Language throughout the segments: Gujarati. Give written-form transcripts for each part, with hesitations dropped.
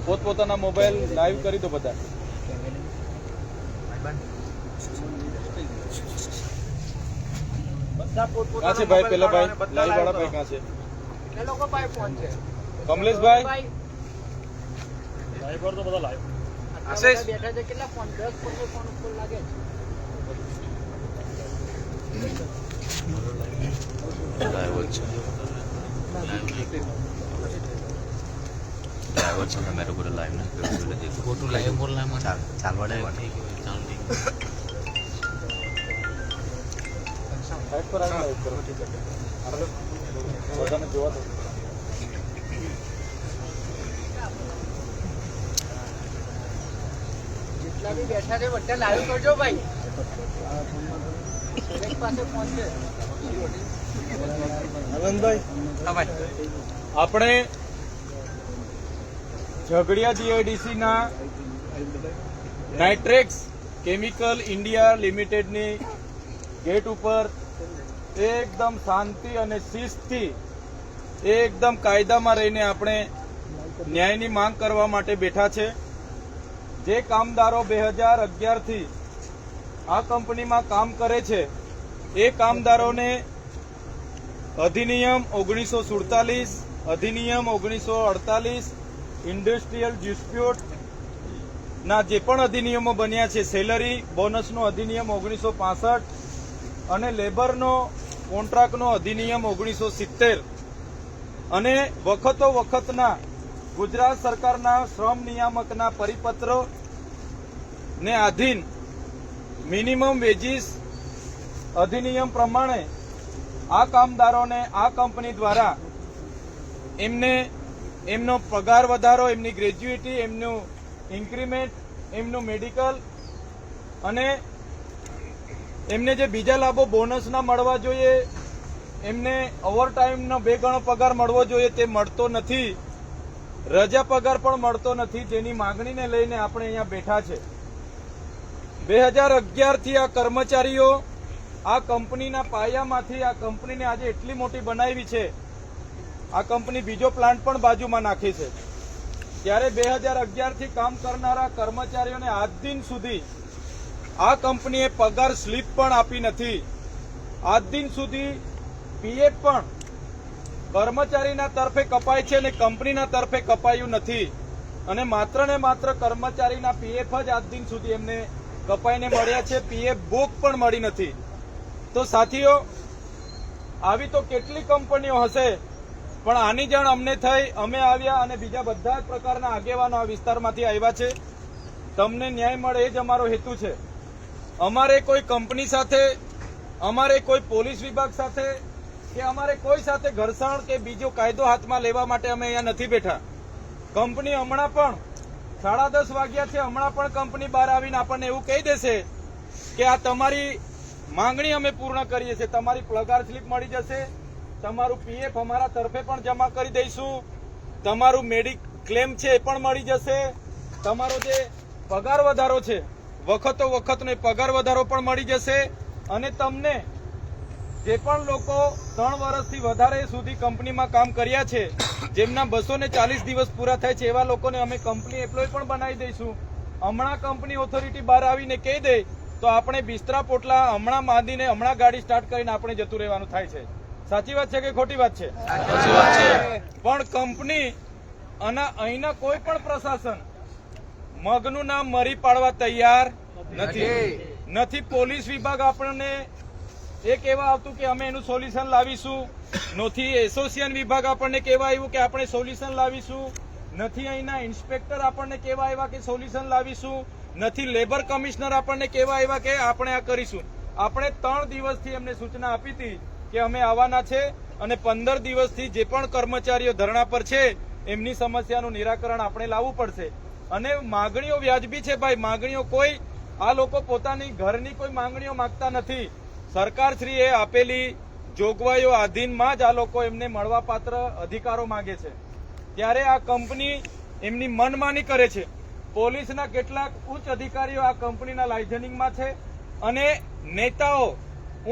પોતપોતાના મોબાઈલ લાઈવ કરી દો બધા. कहाँ से भाई पहला भाई लाइव वाला भाई कहाँ से ये लोगों भाई फोन से कमलेश भाई लाइव पर तो बता लाइव आशीष बैठा थे कितना फोन 10 15 फोन ऊपर लागे लाइव अच्छा था मेरे को लाइव ना देखो फोटो लाइव बोलना है चाल वाले चाल ठीक लाइव पर आना लाइव करो ठीक है बधाने જોવા દો जितना भी बैठा थे બધા લાઈવ કરજો ભાઈ એક પાસે ફોન છે આનંદભાઈ હા ભાઈ આપણે ઝઘડિયા જીઆઈડીસી ના નાઇટ્રેક્સ કેમિકલ ઇન્ડિયા લિમિટેડની ગેટ ઉપર એકદમ શાંતિ અને શિસ્તથી એકદમ કાયદામાં રહીને આપણે ન્યાયની માંગ કરવા માટે બેઠા છે. જે કામદારો 2011 થી આ કંપનીમાં કામ કરે છે એ કામદારોને અધિનિયમ 1947, અધિનિયમ 1948, ઇન્ડસ્ટ્રીયલ ડિસ્પ્યુટ ના જે પણ અધિનિયમો બન્યા છે, સેલરી બોનસનો અધિનિયમ 1965 અને લેબરનો કોન્ટ્રાક્ટનો અધિનિયમ 1970 અને વખતો વખતના ગુજરાત સરકારના શ્રમ નિયામકના પરિપત્રો ને આધીન મિનિમમ વેજીસ અધિનિયમ પ્રમાણે આ કામદારોને આ કંપની દ્વારા એમનો પગાર વધારો, એમની ગ્રેજ્યુએટી, એમનું ઇન્ક્રીમેન્ટ, એમનું મેડિકલ અને એમને જે બીજા લાભો બોનસના મળવા જોઈએ, એમને ઓવરટાઈમનો 2 ગણો પગાર મળવો જોઈએ તે મળતો નથી. રજા પગાર પણ મળતો નથી, જેની માંગણીને લઈને આપણે અહીંયા બેઠા છે. 2011 થી આ કર્મચારીઓ આ કંપનીના પાયામાંથી આ કંપનીને આજે એટલી મોટી બનાવી છે. આ કંપની બીજો પ્લાન્ટ પણ બાજુમાં નાખી છે. ત્યારે 2011 થી કામ કરનારા કર્મચારીઓને આજ દિન સુધી આ કંપનીએ પગાર સ્લીપ પણ આપી નથી. આજ દિન સુધી પીએફ પણ કર્મચારીના તરફે કપાય છે અને કંપનીના તરફે કપાયું નથી. અને માત્ર ને માત્ર કર્મચારીના પીએફ જ આજ દિન સુધી એમને કપાઈને મળ્યા છે. પીએફ બુક પણ મળી નથી. તો સાથીઓ, આવી તો કેટલી કંપનીઓ હશે, પણ આની જાણ અમને થઈ, અમે આવ્યા અને બીજા બધા જ પ્રકારના આગેવાનો આ વિસ્તારમાંથી આવ્યા છે. તમને ન્યાય મળે એ જ અમારો હેતુ છે. અમારે કોઈ કંપની સાથે, અમારે કોઈ પોલીસ વિભાગ સાથે કે અમારે કોઈ સાથે ઘર્ષણ કે બીજો કાયદો હાથમાં લેવા માટે અમે અહીંયા નથી બેઠા. કંપની હમણાં પણ 10:30 વાગ્યા છે, હમણાં પણ કંપની બહાર આવીને આપણને એવું કહી દેશે કે આ તમારી માંગણી અમે પૂર્ણ કરીએ છીએ, તમારી પગાર સ્લીપ મળી જશે, તમારું પીએફ અમારા તરફે પણ જમા કરી દઈશું, તમારું મેડિક્લેમ છે એ પણ મળી જશે, તમારો જે પગાર વધારો છે વખતો વખતનો પગાર વધારો પણ મળી જશે અને તમને જે પણ લોકો 3 વર્ષથી વધારે સુધી કંપનીમાં કામ કર્યા છે, જેમના 240 દિવસ પૂરા થાય છે, એવા લોકોને અમે કંપની એમ્પ્લોય પણ બનાવી દઈશું. હમણાં કંપની ઓથોરિટી બહાર આવીને કહી દે તો આપણે બિસ્તરા પોટલા હમણાં બાંધીને હમણાં ગાડી સ્ટાર્ટ કરીને આપણે જતું રહેવાનું થાય છે. સાચી વાત છે કે ખોટી વાત છે? પણ કંપની અને અહીંના કોઈ પણ પ્રશાસન મગનું નામ મરી પાડવા તૈયાર નથી. પોલીસ વિભાગ આપણને એ કહેવા આવતું કે અમે એનું સોલ્યુશન લાવીશું, નથી એસોસિએશન વિભાગ આપણને કહેવા આવ્યું કે આપણે સોલ્યુશન લાવીશું, નથી અહીંના ઇન્સ્પેક્ટર આપણને કહેવા આવ્યા કે સોલ્યુશન લાવીશું, નથી લેબર કમિશનર આપણને કહેવા આવ્યા કે આપણે આ કરીશું. આપણે 3 દિવસથી એમને સૂચના આપી હતી કે અમે આવવાના છે અને 15 દિવસથી જે પણ કર્મચારીઓ ધરણા પર છે એમની સમસ્યાનું નિરાકરણ આપણે લાવવું પડશે. અને માંગણીઓ વ્યાજબી છે ભાઈ, માંગણીઓ કોઈ આ લોકો પોતાની ઘરની કોઈ માંગણીઓ માંગતા નથી. સરકારશ્રીએ આપેલી જોગવાઈઓ આધીનમાં જ આ લોકો એમને મળવાપાત્ર અધિકારો માંગે છે. ત્યારે આ કંપની એમની મનમાની કરે છે. પોલીસના કેટલાક ઉચ્ચ અધિકારીઓ આ કંપનીના લાઇઝનિંગમાં છે અને નેતાઓ,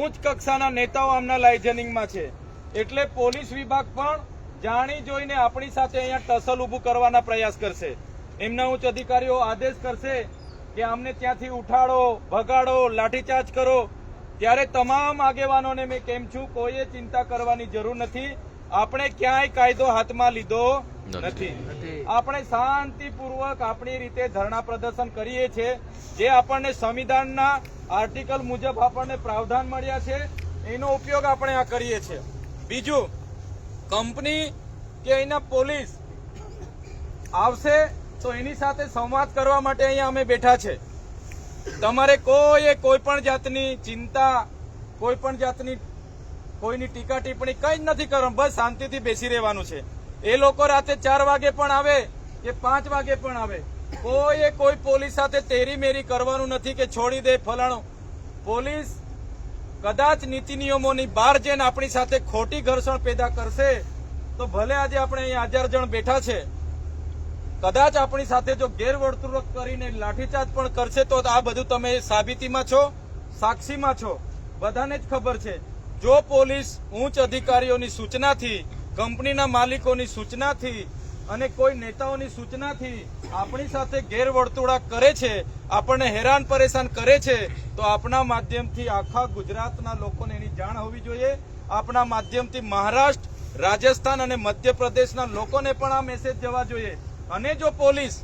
ઉચ્ચ કક્ષાના નેતાઓ આમના લાઇઝનિંગમાં છે. એટલે પોલીસ વિભાગ પણ જાણી જોઈને આપણી સાથે અહીંયા ટસલ ઉભું કરવાના પ્રયાસ કરશે. એમના ઉચ્ચ અધિકારીઓ આદેશ કરશે કે અમને ત્યાંથી ઉઠાડો, ભગાડો, લાઠીચાર્જ કરો, ત્યારે તમામ આગેવાનોને મેં કેમ છું, કોઈએ ચિંતા કરવાની જરૂર નથી. આપણે ક્યાંય કાયદો હાથમાં લીધો નથી. આપણે શાંતિપૂર્વક આપણી રીતે ધરણા પ્રદર્શન કરીએ છીએ. જે આપણને સંવિધાનના આર્ટિકલ મુજબ આપણને પ્રાવધાન મળ્યા છે એનો ઉપયોગ આપણે આ કરીએ છીએ. બીજું, કંપની કે અહીંના પોલીસ આવશે તો એની સાથે સંવાદ કરવા માટે અહીંયા અમે બેઠા છે. તમારે કોઈ પણ જાતની ચિંતા, કોઈ પણ જાતની કોઈની ટીકા ટિપ્પણી કઈ જ નથી કરવાનું. બસ શાંતિથી બેસી રહેવાનું છે. એ લોકો રાતે 4 વાગે પણ આવે કે 5 વાગે પણ આવે, કોઈ પોલીસ સાથે તેરી મેરી કરવાનું નથી કે છોડી દે ફલાણું. પોલીસ કદાચ નીતિ નિયમોની બહાર જઈને આપણી સાથે ખોટી ઘર્ષણ પેદા કરશે તો ભલે આજે આપણે અહીં 1000 જણ બેઠા છે, કદાચ આપણી સાથે જો ગેરવર્તણૂક કરીને લાઠીચાર્જ પણ કરશે તો આ બધું તમે સાબિતીમાં છો, સાક્ષીમાં છો, બધાને જ ખબર છે. જો પોલીસ ઉચ્ચ અધિકારીઓની સૂચનાથી, કંપનીના માલિકોની સૂચનાથી અને કોઈ નેતાઓની સૂચનાથી આપણી સાથે ગેરવર્તણૂક કરે છે, આપણને હેરાન પરેશાન કરે છે, તો આપના માધ્યમથી આખા ગુજરાતના લોકોને એની જાણ હોવી જોઈએ. આપના માધ્યમથી મહારાષ્ટ્ર, રાજસ્થાન અને મધ્યપ્રદેશના લોકોને પણ આ મેસેજ જવા જોઈએ. અને જો પોલીસ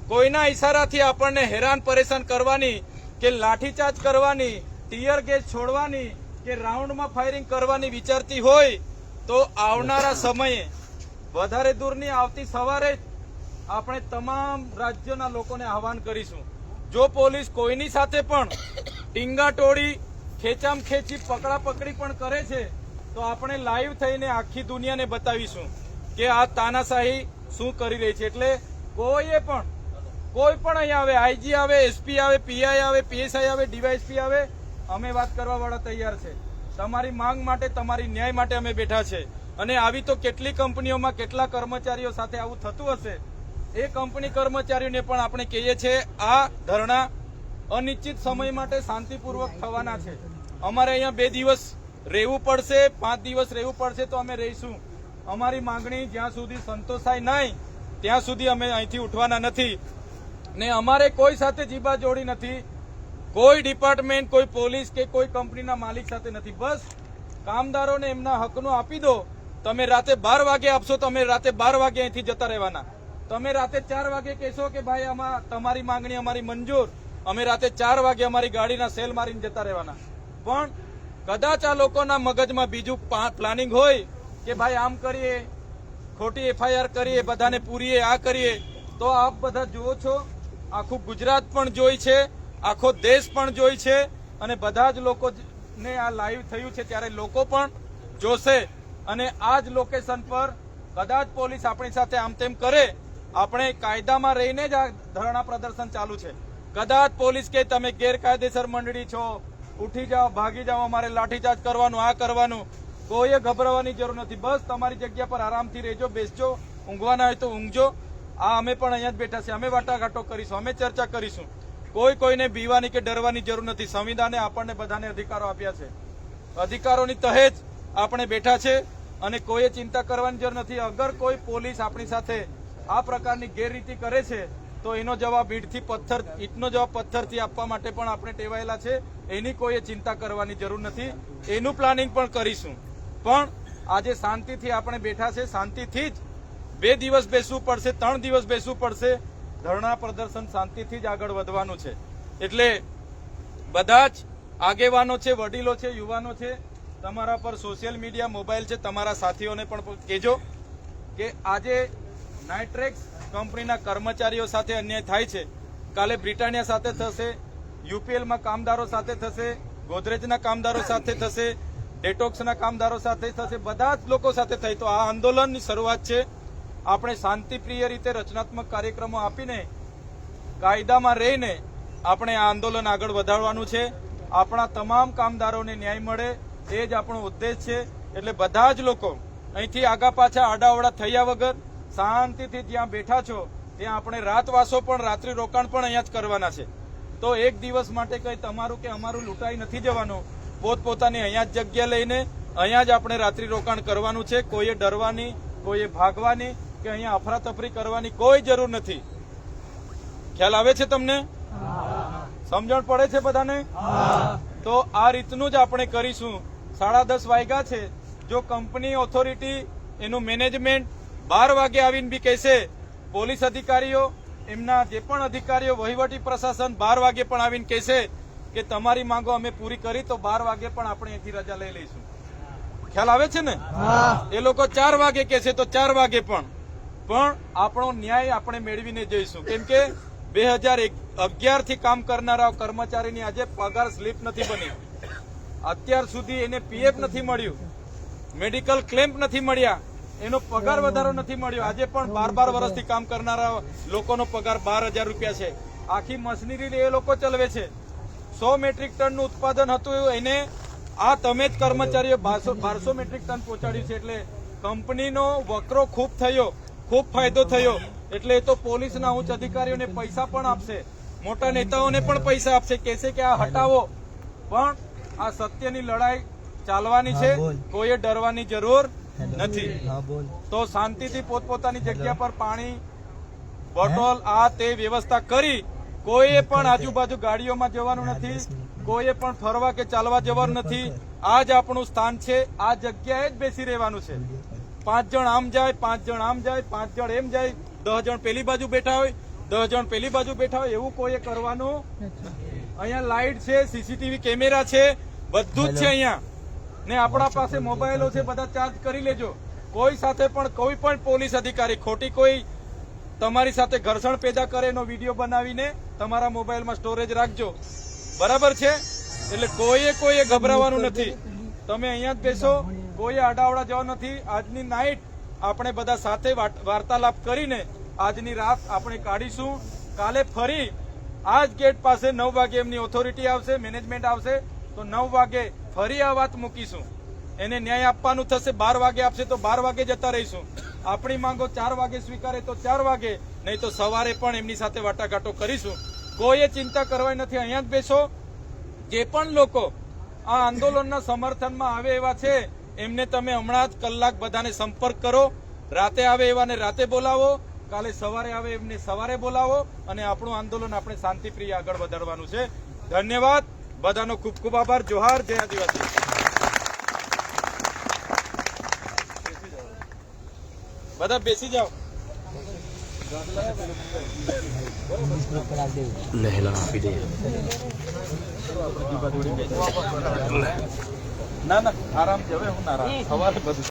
કોઈના ઈશારાથી આપણને હેરાન પરેશાન કરવાની કે લાઠીચાર્જ કરવાની, ટીયર ગેસ છોડવાની કે રાઉન્ડમાં ફાયરિંગ કરવાની વિચારતી હોય તો આવનારા સમયે, વધારે દૂર નહીં, આવતી સવારે જ આપણે તમામ રાજ્યોના લોકોને આહવાન કરીશું. જો પોલીસ કોઈની સાથે પણ ટીંગાટોળી, ખેંચામ ખેંચી, પકડાપકડી પણ કરે છે તો આપણે લાઈવ થઈને આખી દુનિયાને બતાવીશું કે આ તાનાશાહી શું કરી રહી છે. એટલે કોઈ પણ અહીંયા આવે, આઈજી આવે, એસપી આવે, પીઆઈ આવે, પીએસઆઈ આવે, ડીવાયએસપી આવે, અમે વાત કરવા વાળા તૈયાર છે. તમારી માંગ માટે, તમારી ન્યાય માટે અમે બેઠા છે. અને આવી તો કેટલી કંપનીઓમાં કેટલા કર્મચારીઓ સાથે આવું થતું હશે. એ કંપની કર્મચારીઓને પણ આપણે કહીએ છીએ આ ધરણા અનિશ્ચિત સમય માટે શાંતિપૂર્વક થવાના છે. અમારે અહીંયા 2 દિવસ રહેવું પડશે, 5 દિવસ રહેવું પડશે તો અમે રહીશું. અમારી માંગણી જ્યાં સુધી સંતોષાય નહીં ત્યાં સુધી અમે અહીંથી ઉઠવાના નથી. ને અમારે કોઈ સાથે જીબા જોડી નથી, કોઈ ડિપાર્ટમેન્ટ, કોઈ પોલીસ કે કોઈ કંપનીના માલિક સાથે નથી. બસ કામદારોને એમના હકનું આપી દો. તમે રાતે 12 વાગે આપશો તો અમે રાતે 12 વાગે અહીંથી જતા રહેવાના. તમે રાતે 4 વાગે કહેશો કે ભાઈ આમાં તમારી માંગણી અમારી મંજૂર, અમે રાતે 4 વાગે અમારી ગાડીના સેલ મારીને જતા રહેવાના. પણ કદાચ આ લોકોના મગજમાં બીજું પ્લાનિંગ હોય કે ભાઈ આમ કરીએ, ખોટી FIR કરીએ, બધાને પૂરીએ, આ કરીએ, તો આપ બધા જુઓ છો, આખું ગુજરાત પણ જોઈ છે, આખો દેશ પણ જોઈ છે, અને બધા જ લોકોને આ લાઈવ થયું છે ત્યારે લોકો પણ જોશે. અને આ જ લોકેશન પર કદાચ પોલીસ આપણી સાથે આમ તેમ કરે, આપણે કાયદામાં રહીને જ આ ધરણા પ્રદર્શન ચાલુ છે. કદાચ પોલીસ કે તમે ગેરકાયદેસર મંડળી છો, ઉઠી જાઓ, ભાગી જાઓ, અમારે લાઠીચાર્જ કરવાનું, આ કરવાનું, કોઈએ ગભરાવાની જરૂર નથી. બસ તમારી જગ્યા પર આરામથી રહેજો, બેસજો, ઊંઘવાના હોય તો ઊંઘજો. આ અમે પણ અહીંયા જ બેઠા છીએ, અમે વાટાઘાટો કરીશું, અમે ચર્ચા કરીશું. કોઈને બીવાની કે ડરવાની જરૂર નથી. સંવિધાને આપણને બધાને અધિકારો આપ્યા છે. અધિકારોની તહે જ આપણે બેઠા છે અને કોઈએ ચિંતા કરવાની જરૂર નથી. અગર કોઈ પોલીસ આપણી સાથે આ પ્રકારની ગેરરીતિ કરે છે તો એનો જવાબ ઈંટનો જવાબ પથ્થરથી આપવા માટે પણ આપણે ટેવાયેલા છે. એની કોઈએ ચિંતા કરવાની જરૂર નથી. એનું પ્લાનિંગ પણ કરીશું. પણ આજે શાંતિથી આપણે બેઠા છે, શાંતિથી જ 2 દિવસ બેસવું પડશે, 3 દિવસ બેસવું પડશે. ધરણા પ્રદર્શન શાંતિથી જ આગળ વધવાનું છે. એટલે બધા જ આગેવાનો છે, વડીલો છે, યુવાનો છે, તમારા પર સોશિયલ મીડિયા, મોબાઈલ છે, તમારા સાથીઓને પણ કહેજો કે આજે નાઇટ્રેક્સ કંપનીના કર્મચારીઓ સાથે અન્યાય થાય છે. કાલે બ્રિટાનિયા સાથે થશે, UPLમાં કામદારો સાથે થશે, ગોદરેજના કામદારો સાથે થશે, ડેટોક્સના કામદારો સાથે થશે, બધા જ લોકો સાથે થઈ. તો આ આંદોલનની શરૂઆત છે. આપણે શાંતિપ્રિય રીતે રચનાત્મક કાર્યક્રમો આપીને, કાયદામાં રહીને આપણે આ આંદોલન આગળ વધારવાનું છે. આપણા તમામ કામદારોને ન્યાય મળે એ જ આપણો ઉદ્દેશ છે. એટલે બધા જ લોકો અહીંથી આગા પાછા આડાઅવડા થયા વગર શાંતિથી જ્યાં બેઠા છો ત્યાં આપણે રાતવાસો પણ, રાત્રિ રોકાણ પણ અહીંયા જ કરવાના છે. તો 1 દિવસ માટે કંઈ તમારું કે અમારું લૂંટાઈ નથી જવાનું. પોતપોતાની અહીંયા જ જગ્યા લઈને અહીંયા જ આપણે રાત્રિ રોકાણ કરવાનું છે. કોઈએ ડરવાની, કોઈએ ભાગવાની કે અહીંયા અફરાતફરી કરવાની કોઈ જરૂર નથી. ખ્યાલ આવે છે તમને? સમજણ પડે છે બધાને? તો આ રીતનું જ આપણે કરીશું. 10:30 વાગ્યા છે. જો કંપની ઓથોરિટી એનું મેનેજમેન્ટ 12 વાગે આવીને બી કહેશે, પોલીસ અધિકારીઓ એમના જે પણ અધિકારીઓ વહીવટી પ્રશાસન 12 વાગે પણ આવીને કહેશે કે તમારી માંગો અમે પૂરી કરી, તો 12 વાગે પણ આપણે અહીંથી રજા લઈ લઈશું. ખ્યાલ આવે છે ને? એ લોકો 4 વાગે કહેશે તો 4 વાગે પણ આપણો ન્યાય આપણે મેળવીને જઈશું. કેમ કે 2011 થી કામ કરનારા કર્મચારીની આજે પગાર સ્લીપ નથી બની. અત્યાર સુધી એને પીએફ નથી મળ્યું, મેડિકલ ક્લેમ નથી મળ્યા, એનો પગાર વધારો નથી મળ્યો. આજે પણ 12 વર્ષથી કામ કરનારા લોકોનો પગાર 12,000 રૂપિયા છે. આખી મશીનરી એ લોકો ચલાવે છે. 100 મેટ્રિક ટનનું ઉત્પાદન હતું, એને આ તમે જ કર્મચારીઓ 1200 મેટ્રિક ટન પહોંચાડ્યું છે. એટલે કંપનીનો વકરો ખૂબ થયો, ખૂબ ફાયદો થયો. એટલે એ તો પોલીસના ઉચ્ચ અધિકારીઓને પૈસા પણ આપશે, મોટા નેતાઓને પણ પૈસા આપશે, કહેશે કે આ હટાવો. પણ આ સત્યની લડાઈ ચાલવાની છે, કોઈએ ડરવાની જરૂર નથી. તો શાંતિથી પોતપોતાની જગ્યા પર પાણી બોટલ આ તે વ્યવસ્થા કરી, કોઈએ પણ આજુબાજુ ગાડીઓમાં જવાનું નથી, કોઈએ પણ ફરવા કે ચાલવા જવાનું નથી. આ જ આપણું સ્થાન છે, આ જગ્યાએ જ બેસી રહેવાનું છે. 5 જણ આમ જાય, 5 જણ આમ જાય, 5 જણ એમ જાય, 10 જણ પેલી બાજુ બેઠા હોય, 10 જણ પેલી બાજુ બેઠા હોય, એવું કોઈએ કરવાનું. અહીંયા લાઇટ છે, સીસીટીવી કેમેરા છે, બધું જ છે અહીંયા. ને આપણા પાસે મોબાઈલો છે, બધા ચાર્જ કરી લેજો. કોઈ સાથે પણ કોઈ પણ પોલીસ અધિકારી ખોટી કોઈ તમારી સાથે ઘર્ષણ પેદા કરે એનો વિડીયો બનાવીને તમારા મોબાઈલમાં સ્ટોરેજ રાખજો. બરાબર છે? એટલે કોઈએ ગભરાવાનું નથી. તમે અહીંયા જ બેસો, કોઈએ આડાવડા જવા નથી. આજની નાઈટ આપણે બધા સાથે વાર્તાલાપ કરીને આજની રાત આપણે કાઢીશું. કાલે ફરી આ જ ગેટ પાસે 9 વાગે એમની ઓથોરિટી આવશે, મેનેજમેન્ટ આવશે, તો 9 વાગે ફરી આ વાત મૂકીશું. એને ન્યાય આપવાનું થશે, 12 વાગે આપશે તો 12 વાગે જતા રહીશું. આપણી માંગો 4 વાગે સ્વીકારે તો 4 વાગે, નહીં તો સવારે પણ એમની સાથે વાટાઘાટો કરીશું. કોઈએ ચિંતા કરવાની નથી. અહીંયા જ બેસો. જે પણ લોકો આ આંદોલનના સમર્થનમાં આવે એવા છે એમને તમે હમણાં જ કલાક બધાને સંપર્ક કરો. રાતે આવે એવાને રાતે બોલાવો, કાલે સવારે આવે એમને સવારે બોલાવો, અને આપણું આંદોલન આપણે શાંતિપ્રિય આગળ વધારવાનું છે. ધન્યવાદ. બધાનો ખૂબ ખૂબ આભાર. જોહાર. જય આદિવાસી. બધા બેસી જાઓ. નહેલા આપી દઈએ. ના આરામ છે. હવે હું નારાજ સવારે બધું